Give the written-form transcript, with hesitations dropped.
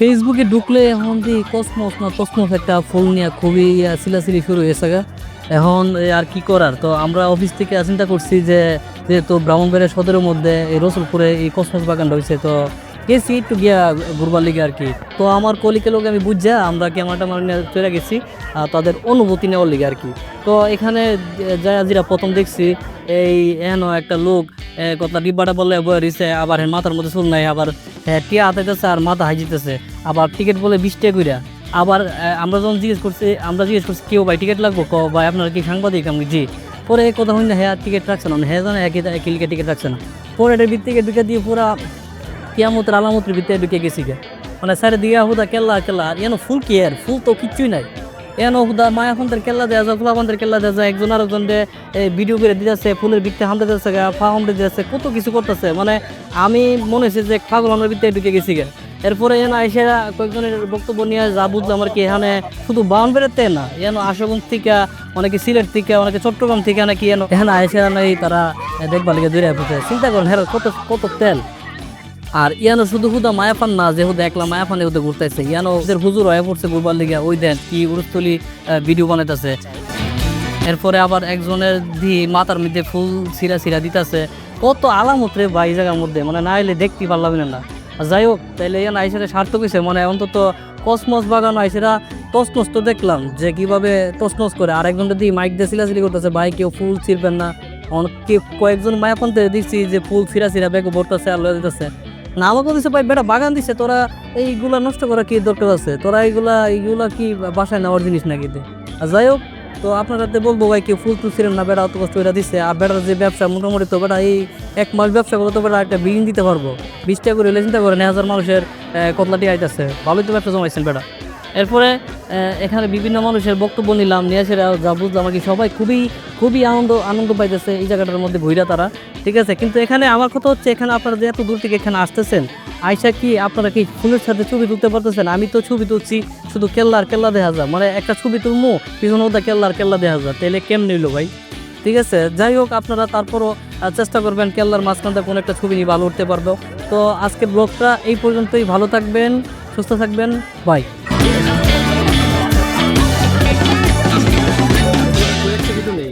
ফেসবুকে ঢুকলে এখন যে কসমস না তসমস একটা ফুল নিয়ে খুবই সিলাসিলি শুরু হয়েছে গা। এখন আর কি করার, তো আমরা অফিস থেকে চিন্তা করছি যে যেহেতু ব্রাহ্মণবাড়িয়া সদরের মধ্যে এই রসুলপুরে এই কসমস বাগানটা হয়েছে, তো গেছি একটু গিয়া ঘুরবার লিগে আর কি। তো আমার কলিকের লোক আমি বুঝা আমরা ক্যামেরাটা নিয়ে চলে গেছি তাদের অনুভূতি নেওয়ার লিগে আর কি। তো এখানে যা যেটা প্রথম দেখছি এই এনো একটা লোক কথা ডিব্বাটা বলে বয়ে রয়েছে, আবার মাথার মধ্যে চুল নাই, আবার টিয়া হাতাইতেছে আর মাথা হাইজিতেছে, আবার টিকিট বলে 20 টাকা কইরা। আবার আমরা যখন জিজ্ঞেস করছি কেউ ভাই টিকিট লাগবো, ভাই আপনার কি সাংবাদিক? আমি জি। পরে এই কথা হইলে হ্যাঁ টিকিট রাখছে না, হ্যাঁ জানে একই লিগে টিকিট রাখছে না। পরে এটার ভিত্তিকে ঢুকে দিয়ে পুরা কিয়ামতের আলামতের ভিতরে ঢুকে গেছি গে। মানে স্যারের দিকে হুদা কেল্লা কেল্লা, আর এন ফুল কি আর ফুল তো কিচ্ছুই নাই। এন হুদা মায়াফন্দের কেল্লা দেওয়া যায়, ফুলাফন্দের কেল্লা দেওয়া যায়, একজন আরেকজন ভিডিও করে দিতেছে, ফুলের ভিত্তে হামড়ে দিতেছে, ফা হামড়ে দিতেছে, কত কিছু করতেছে। মানে আমি মনে হয়েছে যে পাগল আমার ভিতরে ঢুকে গেছি গে। এরপরে এন আইসে কয়েকজনের বক্তব্য নিয়ে যা বুঝলাম আর কি, এখানে শুধু বাউনবাড়িয়াতে না, এন আশুগঞ্জ থেকে, অনেকে সিলেট থেকে, অনেকে চট্টগ্রাম থেকে নাকি এখানে আইসে নাই তারা দেখবার লিগে দূরে পড়ছে। চিন্তা করেন হ্যাঁ কত কত তেল। আর ইয়ানো শুধু হুদা মায়াফান না, যে হুদা একলা মায়াফানে হুদা ঘুরতেছে, ইয়ানো ওদের হুজুর হয়ে পড়ছে ঘুরবার লিগে। ওই দেন কি উড়স্থলি ভিডিও বানাইতেছে। এরপরে আবার একজনের মাথার মধ্যে ফুল ছিঁড়া দিতেছে। কত আলামত রে ভাই এই জায়গার মধ্যে, মানে না এলে দেখতে পারলাম না। যাই হোক, তাইলে ইয়ান আইসেরা সার্থক হয়েছে, মানে অন্তত কসমস বাগান আইসেরা তসনস তো দেখলাম যে কিভাবে তসনস করে। আর একজনটা দিয়ে মাইক দিয়ে সিলাসিলি করতেছে, ভাই কেউ ফুল ছিঁড়বেন না। অনেকে কয়েকজন মায়াপান্তে দেখছি যে ফুল ছিঁড়া ব্যাগ ভরতেছে আর লয়ে দিতেছে না। আমাকে দিচ্ছে ভাই বেটা বাগান দিচ্ছে, তোরা এইগুলা নষ্ট করা কি দরকার আছে? তোরা এইগুলা কি বাসায় নেওয়ার জিনিস নাকি? যাই হোক, তো আপনারাতে বলবো ভাই কেউ ফুল তুলছিলেন না, বেড়া অত কষ্ট এটা দিচ্ছে। আর বেড়ার যে ব্যবসা মোটামুটি, তো বেড়া এই 1 মাস ব্যবসা করে তো বেড়া একটা বিল্ডিং দিতে পারবো। 20 টাকা করে চিন্তা করেন, 1000 মানুষের কতলাটি আইতেছে, ভালোই তো ব্যবসা জমাইছেন বেড়া। এরপরে এখানে বিভিন্ন মানুষের বক্তব্য নিলাম, নিয়ে এসে যা বুঝলাম আর কি, সবাই খুবই আনন্দ পাইতেছে এই জায়গাটার মধ্যে ঘুরা তারা, ঠিক আছে। কিন্তু এখানে আমার কথা হচ্ছে, এখানে আপনারা যে এত দূর থেকে এখানে আসতেছেন, আইসা কি আপনারা কি ফুলের সাথে ছবি তুলতে পারতেছেন? আমি তো ছবি তুলছি, শুধু কেল্লা দেখা যায়, মানে একটা ছবি তুলমু পিছনে ওটা কেল্লা দেখা যায়, তাহলে কেমন নিল ভাই? ঠিক আছে, যাই হোক, আপনারা তারপরও চেষ্টা করবেন কেল্লার মাঝখানটা কোনো একটা ছবি নিয়ে ভালো উঠতে পারবো। তো আজকের ব্লগটা এই পর্যন্তই, ভালো থাকবেন, সুস্থ থাকবেন, বাই।